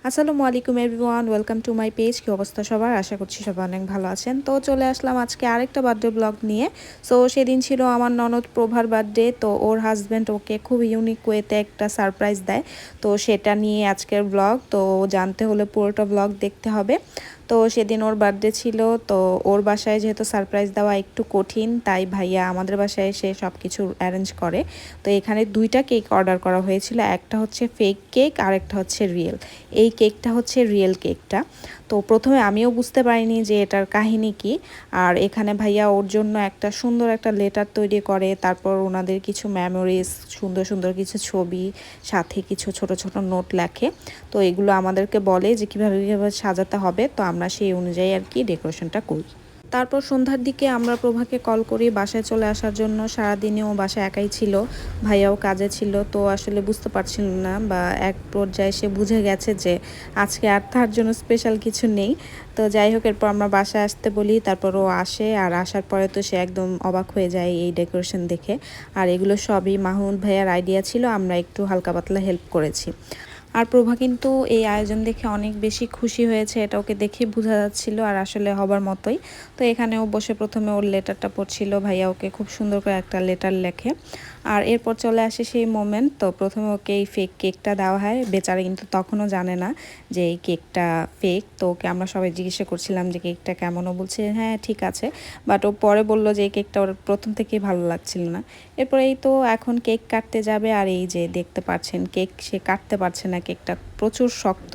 আসসালামু আলাইকুম everyone, welcome to my page. কি অবস্থা সবার? আশা করছি সবাই অনেক ভালো আছেন। তো চলে আসলাম আজকে আরেকটা বার্থডে ব্লগ নিয়ে। সো সেদিন ছিল আমার ননদ প্রভার বার্থডে। তো ওর হাজব্যান্ড ওকে খুব ইউনিক ওয়েতে একটা সারপ্রাইজ দেয়। তো সেটা নিয়ে আজকের ব্লগ। তো জানতে হলে পুরোটা ব্লগ দেখতে হবে। তো সেদিন ওর বার্থডে ছিল। তো ওর বাসায় যেহেতু সারপ্রাইজ দেওয়া একটু কঠিন, তাই ভাইয়া আমাদের বাসায় এসে সব কিছু অ্যারেঞ্জ করে। তো এখানে দুইটা কেক অর্ডার করা হয়েছিল, একটা হচ্ছে ফেক কেক আর একটা হচ্ছে রিয়েল। এই কেকটা হচ্ছে রিয়েল কেকটা। তো প্রথমে আমিও বুঝতে পারিনি যে এটার কাহিনী কি। আর এখানে ভাইয়া ওর জন্য একটা সুন্দর একটা লেটার তৈরি করে, তারপর ওনাদের কিছু মেমোরিজ, সুন্দর সুন্দর কিছু ছবি, সাথে কিছু ছোট ছোট নোট লেখে। তো এগুলো আমাদেরকে বলে যে কীভাবে কীভাবে সাজাতে হবে। তো আমরা সেই অনুযায়ী আর কি ডেকোরেশনটা করি। তারপর সন্ধ্যার দিকে আমরা প্রভাকে কল করি বাসায় চলে আসার জন্য। সারাদিনে ও বাসায় একাই ছিল, ভাইয়াও কাজে ছিল। তো আসলে বুঝতে পারছিল না, বা এক পর্যায়ে সে বুঝে গেছে যে আজকে আর তার জন্য স্পেশাল কিছু নেই। তো যাই হোক, এরপর আমরা বাসায় আসতে বলি, তারপর ও আসে। আর আসার পরে তো সে একদম অবাক হয়ে যায় এই ডেকোরেশন দেখে। আর এগুলো সবই মাহমুদ ভাইয়ার আইডিয়া ছিল, আমরা একটু হালকা পাতলা হেল্প করেছি। আর প্রভা কিন্তু এই আয়োজন দেখে অনেক বেশি খুশি হয়েছে, এটা ওকে দেখে বোঝা যাচ্ছিল, আর আসলে হবার মতোই। তো এখানেও বসে প্রথমে ওর লেটারটা পড়ছিল, ভাইয়া ওকে খুব সুন্দর করে একটা লেটার লেখে। আর এরপর চলে আসে সেই মোমেন্ট। তো প্রথমে ওকে এই ফেক কেকটা দেওয়া হয়। বেচারা কিন্তু তখনও জানে না যে এই কেকটা ফেক। তো ওকে আমরা সবাই জিজ্ঞাসা করছিলাম যে কেকটা কেমন, ও বলছে হ্যাঁ ঠিক আছে। বাট ও পরে বললো যে এই কেকটা ওর প্রথম থেকেই ভালো লাগছিল না। এরপর এই তো এখন কেক কাটতে যাবে, আর এই যে দেখতে পাচ্ছেন কেক সে কাটতে পারছে না, কেকটা প্রচুর শক্ত।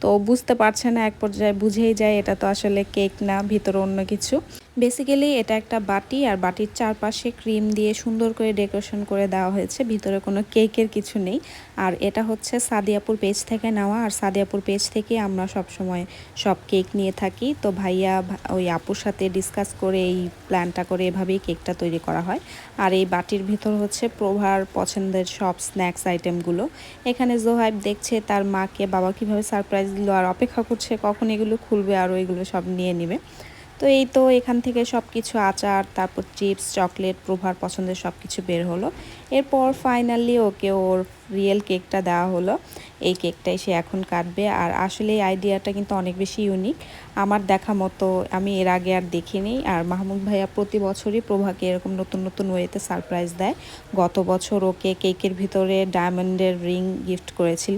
তো বুঝতে পারছে না, এক পর্যায়ে বুঝেই যায় এটা তো আসলে কেক না, ভিতরে অন্য কিছু। বেসিক্যালি এটা একটা বাটি, আর বাটির চারপাশে ক্রিম দিয়ে সুন্দর করে ডেকোরেশন করে দেওয়া হয়েছে, ভিতরে কোনো কেকের কিছু নেই। আর এটা হচ্ছে সাদিয়াপুর পেজ থেকে নেওয়া, আর সাদিয়াপুর পেজ থেকে আমরা সব সময় সব কেক নিয়ে থাকি। তো ভাইয়া ওই আপুর সাথে ডিসকাস করে এই প্ল্যানটা করে এভাবেই কেকটা তৈরি করা হয়। আর এই বাটির ভিতর হচ্ছে প্রভার পছন্দের সব স্ন্যাক্স আইটেমগুলো। এখানে জোহাইব দেখছে তার মাকে বাবা কীভাবে সারপ্রাইজ দিল, আর অপেক্ষা করছে কখন এগুলো খুলবে আর এগুলো সব নিয়ে নেবে। তো এই তো এখান থেকে সব কিছু আচার, তারপর চিপস, চকলেট, প্রভার পছন্দের সব কিছু বের হলো। এরপর ফাইনালি ওকে ওর রিয়েল কেকটা দেওয়া হলো। এই কেকটাই সে এখন কাটবে। আর আসলে এই আইডিয়াটা কিন্তু অনেক বেশি ইউনিক, আমার দেখা মতো আমি এর আগে আর দেখিনি। আর মাহমুদ ভাইয়া প্রতি বছরই প্রভাকে এরকম নতুন নতুন ওয়েতে সারপ্রাইজ দেয়। গত বছর ওকে কেকের ভিতরে ডায়মন্ডের রিং গিফট করেছিল।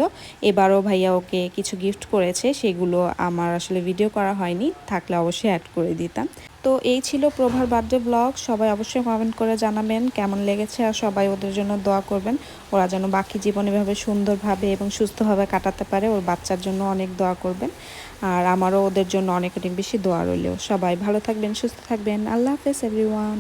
এবারও ভাইয়া ওকে কিছু গিফট করেছে, সেগুলো আমার আসলে ভিডিও করা হয়নি, থাকলে অবশ্যই অ্যাড করে দিতাম। তো এই ছিল প্রভার বার্থডে ব্লগ। সবাই অবশ্যই কমেন্ট করে জানাবেন কেমন লেগেছে, আর সবাই ওদের জন্য দোয়া করবেন, ওরা যেন বাকি জীবন এভাবে সুন্দরভাবে এবং সুস্থভাবে কাটাতে পারে। ওর বাচ্চার জন্য অনেক দোয়া করবেন, আর আমারও ওদের জন্য অনেক অনেক বেশি দোয়া রইল। সবাই ভালো থাকবেন, সুস্থ থাকবেন। আল্লাহ হাফেজ এভরিওয়ান।